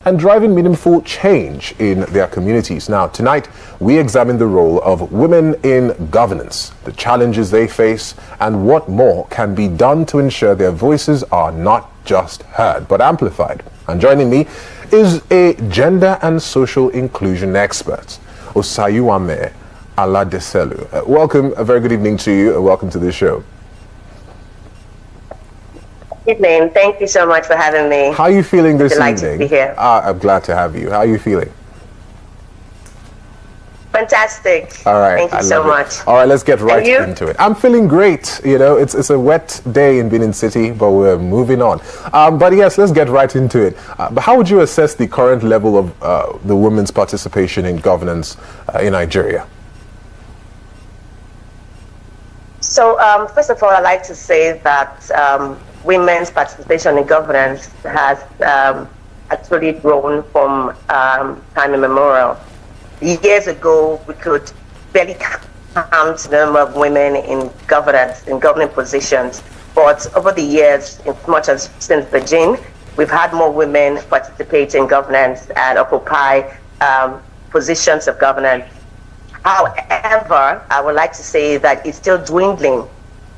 and driving meaningful change in their communities. Now, tonight, we examine the role of women in governance, the challenges they face, and what more can be done to ensure their voices are not just heard, but amplified. And joining me is a gender and social inclusion expert, Osayuame Aladeselu. Welcome, a very good evening to you, and welcome to the show. Good evening. Thank you so much for having me. How are you feeling this evening? Delighted to be here. I'm glad to have you. How are you feeling? Fantastic. All right. Thank you so much. All right, let's get right into it. I'm feeling great. You know, it's a wet day in Benin City, but we're moving on. But yes, let's get right into it. But how would you assess the current level of the women's participation in governance in Nigeria? So, first of all, I'd like to say that women's participation in governance has actually grown from time immemorial. Years ago, we could barely count the number of women in governance, in governing positions. But over the years, as much as since Beijing, we've had more women participate in governance and occupy positions of governance. However, I would like to say that it's still dwindling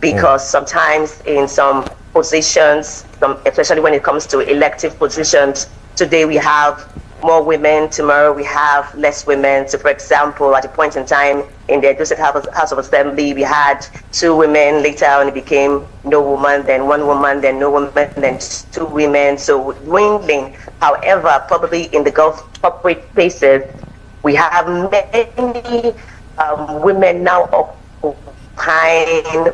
because sometimes in some positions, especially when it comes to elective positions, today we have more women, tomorrow we have less women. So for example, at a point in time in the Edo State House of Assembly, we had 2 women, later on it became no woman, then 1 woman, then no woman, then 2 women, so dwindling. However, probably in the corporate spaces, we have many women now occupying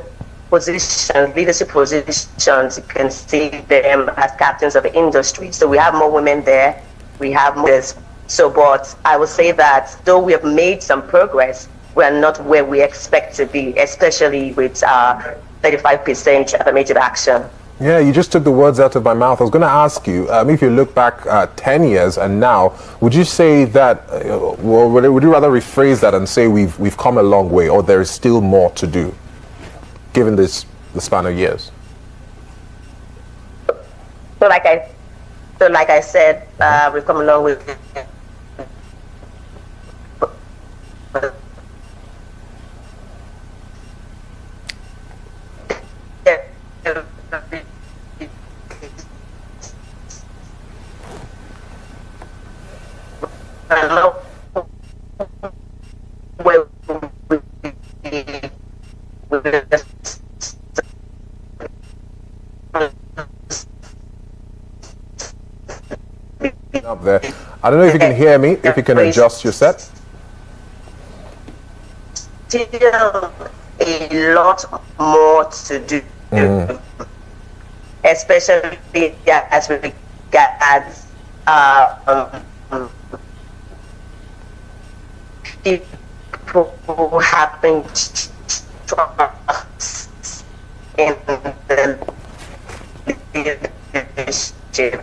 positions, leadership positions. You can see them as captains of industry. So we have more women there. We have more. So, but I would say that though we have made some progress, we are not where we expect to be, especially with 35% affirmative action. Yeah, you just took the words out of my mouth. I was going to ask you, if you look back 10 years and now, would you say that, well, would you rather rephrase that and say we've come a long way, or there is still more to do, given the span of years? So like I said, we've come a long way. Up there. I don't know if you can hear me, if you can adjust your set. Still a lot more to do, especially as regards people having trust in the leadership.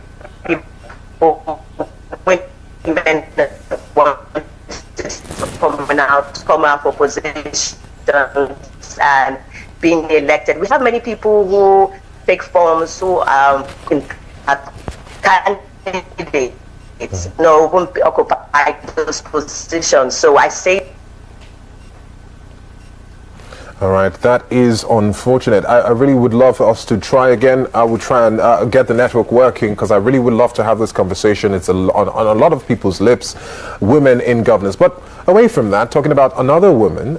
Women want to come out for positions and being elected. We have many people who take forms who are candidates, won't occupy those positions. So I say. All right, that is unfortunate. I really would love for us to try again. I will try and get the network working, because I really would love to have this conversation. It's on a lot of people's lips, women in governance. But away from that, talking about another woman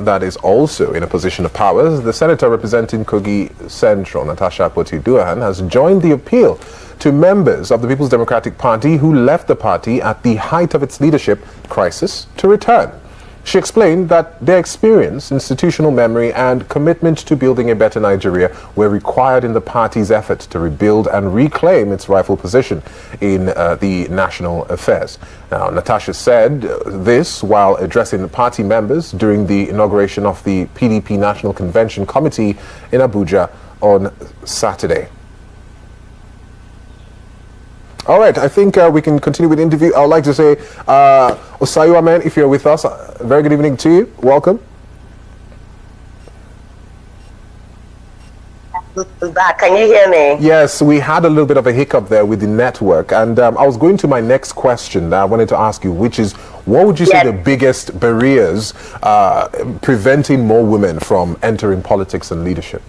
that is also in a position of power, the senator representing Kogi Central, Natasha Akpoti-Uduaghan, has joined the appeal to members of the People's Democratic Party who left the party at the height of its leadership crisis to return. She explained that their experience, institutional memory, and commitment to building a better Nigeria were required in the party's effort to rebuild and reclaim its rightful position in the national affairs. Now, Natasha said this while addressing the party members during the inauguration of the PDP National Convention Committee in Abuja on Saturday. All right, I think we can continue with the interview. I would like to say, Osayuame, if you're with us, very good evening to you. Welcome. back. Can you hear me? Yes, we had a little bit of a hiccup there with the network, and I was going to my next question that I wanted to ask you, which is, what would you say the biggest barriers preventing more women from entering politics and leadership?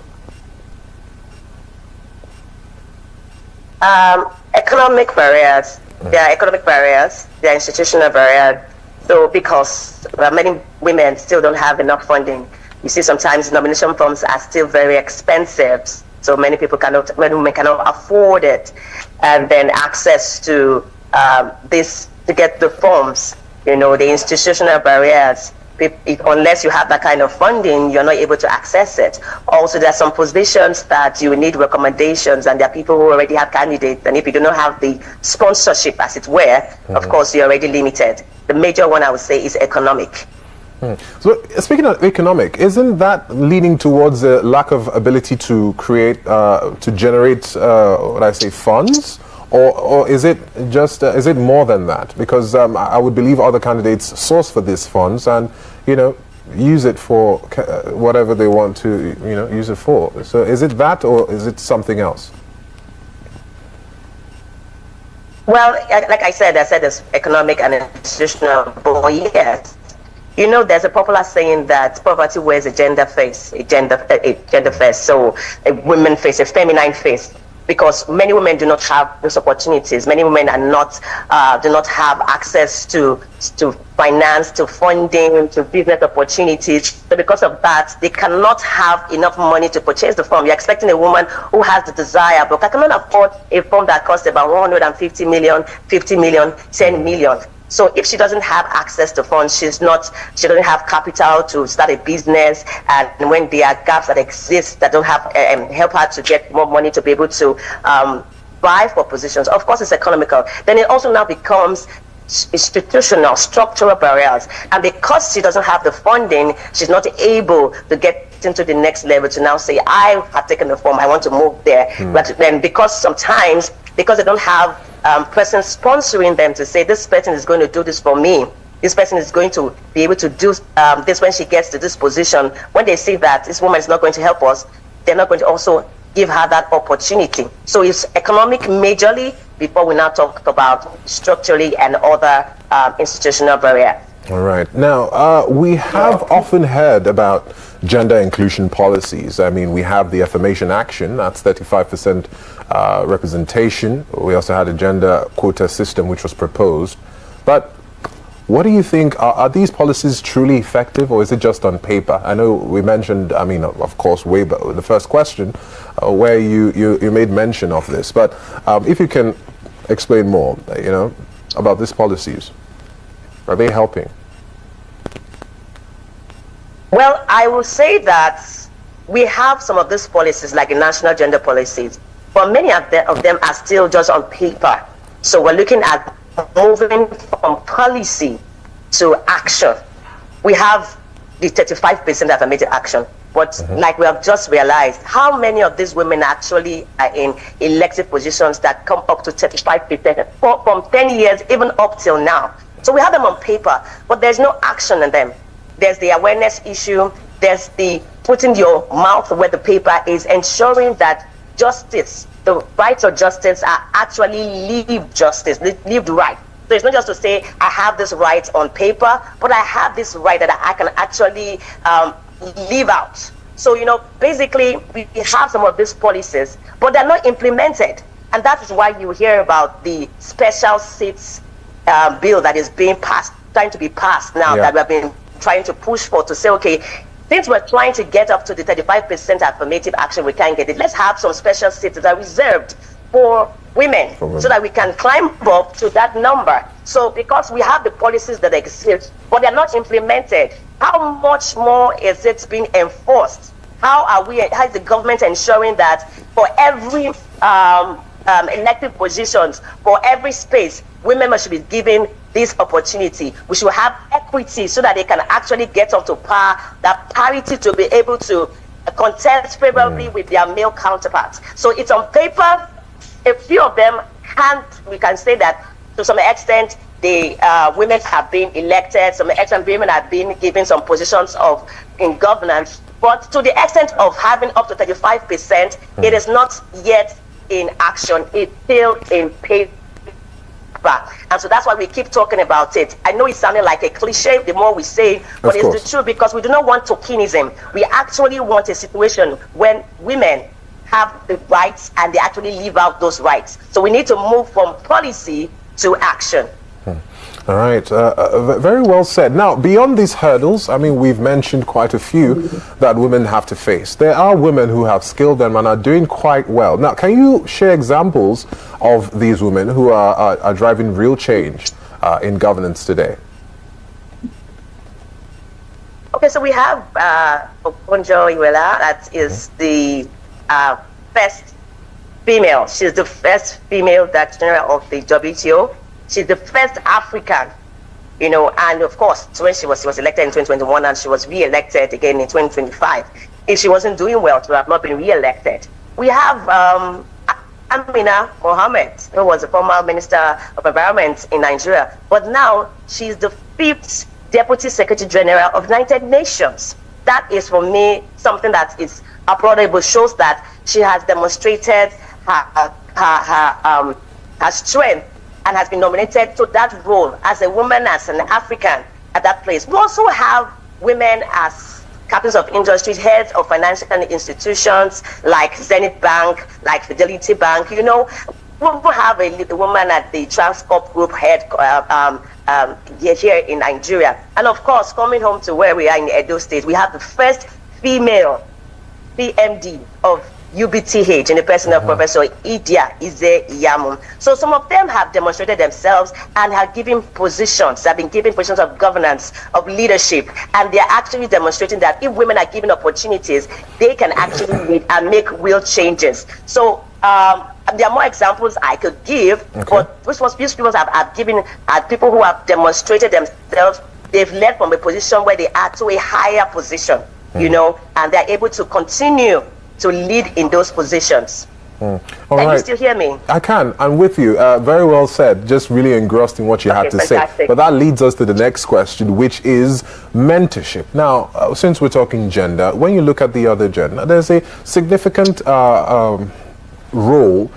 Economic barriers. There are economic barriers. There are institutional barriers. So because many women still don't have enough funding. You see, sometimes nomination forms are still very expensive. So many women cannot afford it. And then access to this, to get the forms, the institutional barriers. Unless you have that kind of funding, you're not able to access it. Also, there are some positions that you need recommendations, and there are people who already have candidates, and if you do not have the sponsorship, as it were, of course, you're already limited. The major one, I would say, is economic. So, speaking of economic, isn't that leading towards a lack of ability to create, to generate, funds? Or is it just, is it more than that? Because I would believe other candidates source for these funds and, use it for whatever they want to, use it for. So is it that, or is it something else? Well, like I said there's economic and institutional, but yes. There's a popular saying that poverty wears a gender face, a gender face. So a women face, a feminine face. Because many women do not have those opportunities. Many women are not do not have access to finance, to funding, to business opportunities. So because of that, they cannot have enough money to purchase the form. You're expecting a woman who has the desire, but I cannot afford a form that costs about 150 million, 50 million, 10 million. So if she doesn't have access to funds, she doesn't have capital to start a business, and when there are gaps that exist that don't have help her to get more money to be able to vie for positions, of course it's economical. Then it also now becomes institutional, structural barriers, and because she doesn't have the funding, she's not able to get into the next level to now say, I have taken the form, I want to move there. But then because they don't have person sponsoring them to say, this person is going to do this for me, this person is going to be able to do this when she gets to this position. When they see that this woman is not going to help us, they're not going to also give her that opportunity. So it's economic majorly before we now talk about structurally and other institutional barriers. All right. Now, we have often heard about gender inclusion policies. I mean, we have the Affirmation Action, that's 35% representation. We also had a gender quota system which was proposed. But what do you think, are these policies truly effective, or is it just on paper? I know we mentioned, of course, way back, the first question, where you made mention of this. But if you can explain more, about these policies. Are they helping? Well, I will say that we have some of these policies, like the national gender policies, but many of them are still just on paper. So we're looking at moving from policy to action. We have the 35% affirmative action, but like we have just realized, how many of these women actually are in elected positions that come up to 35% from 10 years, even up till now? So we have them on paper, but there's no action in them. There's the awareness issue. There's the putting your mouth where the paper is, ensuring that justice, the rights of justice are actually lived justice, lived right. So it's not just to say, I have this right on paper, but I have this right that I can actually live out. So, basically, we have some of these policies, but they're not implemented. And that is why you hear about the special seats bill that is being passed, trying to be passed now, that we have been trying to push for, to say, okay, since we're trying to get up to the 35% affirmative action, we can't get it. Let's have some special seats that are reserved for women, so that we can climb up to that number. So because we have the policies that exist, but they're not implemented, how much more is it being enforced? How is the government ensuring that for every elected positions, for every space, women must be given this opportunity? We should have equity so that they can actually get up to par, that parity, to be able to contest favorably with their male counterparts. So it's on paper. A few of them we can say that to some extent the women have been elected, some extent women have been given some positions in governance, But to the extent of having up to 35%, it is not yet in action. It's still in paper. And so that's why we keep talking about it. I know it's sounding like a cliche the more we say it, but it's the truth, because we do not want tokenism. We actually want a situation when women have the rights and they actually live out those rights. So we need to move from policy to action. All right, very well said. Now, beyond these hurdles, I mean, we've mentioned quite a few that women have to face. There are women who have skilled them and are doing quite well. Now, can you share examples of these women who are driving real change in governance today? Okay, so we have Okonjo-Iweala, that is the first female. She's the first female that's general of the WTO. She's the first African, and of course, when she was elected in 2021 and she was re-elected again in 2025, if she wasn't doing well to have not been re-elected. We have Amina Mohammed, who was the former Minister of Environment in Nigeria, but now she's the 5th Deputy Secretary General of the United Nations. That is, for me, something that is applaudable, shows that she has demonstrated her strength and has been nominated to that role as a woman, as an African at that place. We also have women as captains of industry, heads of financial institutions like Zenith Bank, like Fidelity Bank. We have a woman at the Transcorp Group head here in Nigeria. And of course, coming home to where we are in Edo State, we have the first female PMD of UBTH in the person of Professor Idia Ize-Iyamu. So some of them have demonstrated themselves and have given positions, have been given positions of governance, of leadership, and they're actually demonstrating that if women are given opportunities, they can actually lead and make real changes. So there are more examples I could give, but these people have given people who have demonstrated themselves. They've led from a position where they are to a higher position, and they're able to continue to lead in those positions. Can you still hear me? I can. I'm with you. Very well said. Just really engrossed in what you had to say. But that leads us to the next question, which is mentorship. Now, since we're talking gender, when you look at the other gender, there's a significant role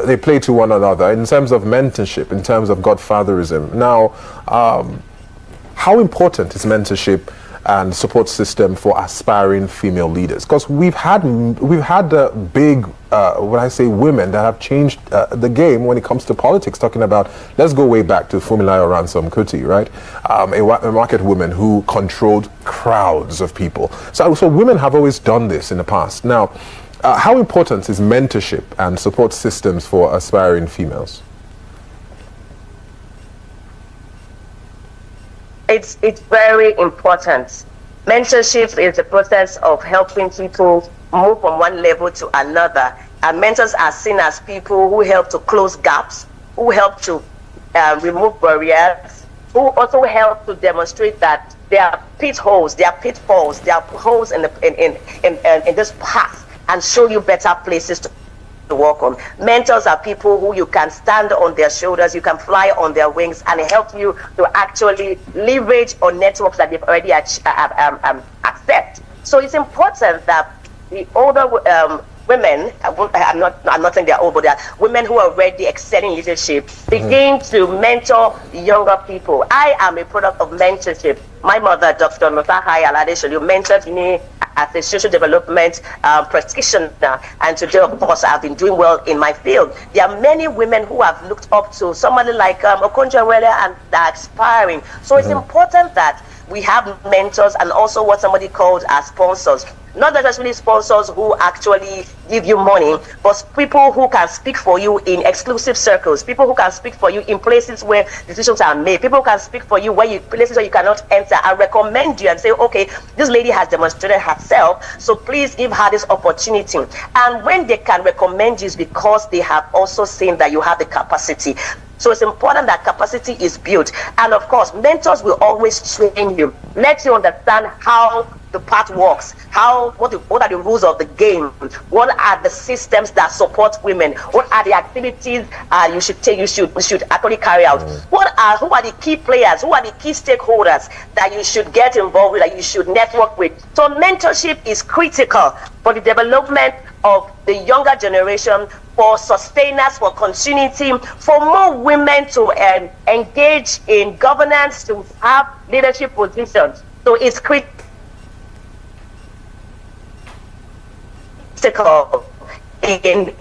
they play to one another in terms of mentorship, in terms of godfatherism. Now, how important is mentorship and support system for aspiring female leaders? Because we've had big, when I say women, that have changed the game when it comes to politics. Talking about, let's go way back to Funmilayo Ransome Kuti, right? A market woman who controlled crowds of people. So women have always done this in the past. Now, how important is mentorship and support systems for aspiring females? It's very important. Mentorship is the process of helping people move from one level to another. And mentors are seen as people who help to close gaps, who help to remove barriers, who also help to demonstrate that there are pitfalls, there are pitfalls, there are holes in this path, and show you better places to work on. Mentors are people who you can stand on their shoulders, you can fly on their wings, and help you to actually leverage on networks that they've already accept. So it's important that the older women, I'm not saying they're old, but they're women who are already excelling leadership, begin to mentor younger people. I am a product of mentorship. My mother, Dr. Notahai Aladesholu, mentored me as a social development practitioner, and today, of course, I've been doing well in my field. There are many women who have looked up to somebody like Okonjo-Iweala and they're aspiring. So it's important that we have mentors and also what somebody called as sponsors. Not necessarily sponsors who actually give you money, but people who can speak for you in exclusive circles, people who can speak for you in places where decisions are made, people who can speak for you places where you cannot enter and recommend you and say, okay, this lady has demonstrated herself, so please give her this opportunity. And when they can recommend you, it's because they have also seen that you have the capacity. So it's important that capacity is built. And of course, mentors will always train you, let you understand how the path works, what are the rules of the game, what are the systems that support women, what are the activities you should actually carry out, who are the key players, who are the key stakeholders that you should get involved with, that you should network with. So mentorship is critical for the development of the younger generation, for sustainers, for continuity, for more women to engage in governance, to have leadership positions. So it's critical in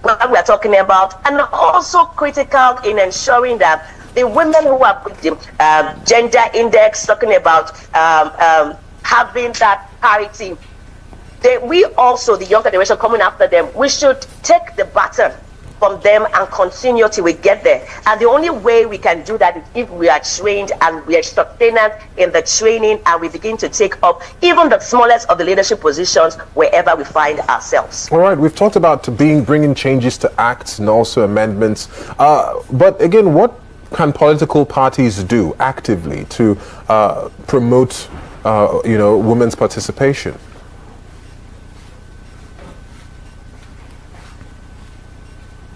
what we're talking about, and also critical in ensuring that the women who are with the gender index, talking about having that parity, we also, the younger generation coming after them, we should take the baton from them and continue till we get there. And the only way we can do that is if we are trained and we are sustained in the training, and we begin to take up even the smallest of the leadership positions wherever we find ourselves. All right, we've talked about bringing changes to acts and also amendments. But again, what can political parties do actively to promote, women's participation?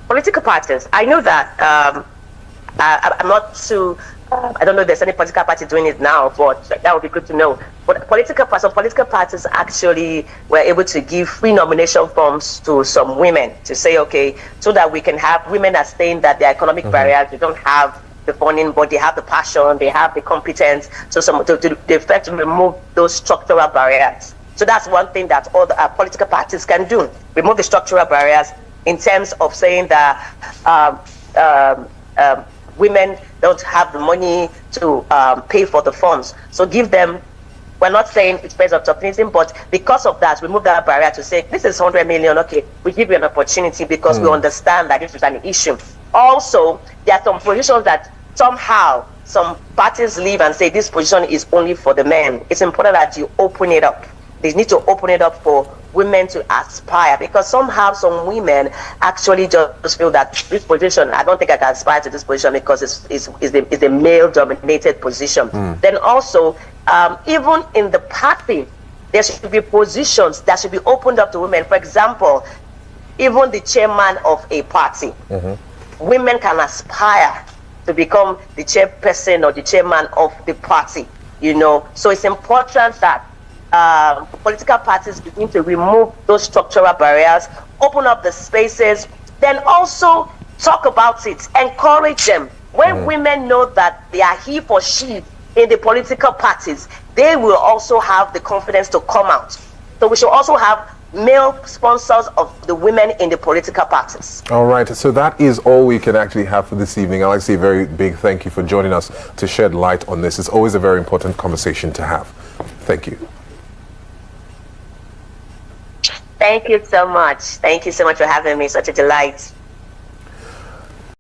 Political parties, I know that I'm not too, I don't know if there's any political party doing it now, but that would be good to know. But political parties actually were able to give free nomination forms to some women to say, okay, so that we can have women are saying that their economic barriers, they don't have the funding, but they have the passion, they have the competence, so they effect to remove those structural barriers. So that's one thing that all the political parties can do, remove the structural barriers, in terms of saying that women don't have the money to pay for the funds. So give them, we're not saying it's based on opportunism, but because of that, remove that barrier to say, this is 100 million, okay, we give you an opportunity because we understand that this is an issue. Also, there are some positions that somehow some parties leave and say this position is only for the men. It's important that you open it up. They need to open it up for women to aspire, because somehow some women actually just feel that this position, I don't think I can aspire to this position because it's a male-dominated position. Then also, even in the party, there should be positions that should be opened up to women. For example, even the chairman of a party, women can aspire to become the chairperson or the chairman of the party. So it's important that political parties begin to remove those structural barriers, open up the spaces, then also talk about it, encourage them. When women know that they are he for she in the political parties, they will also have the confidence to come out. So we should also have male sponsors of the women in the political parties. All right, so that is all we can actually have for this evening. I'd like to say a very big thank you for joining us to shed light on this. It's always a very important conversation to have. Thank you. Thank you so much. Thank you so much for having me. Such a delight.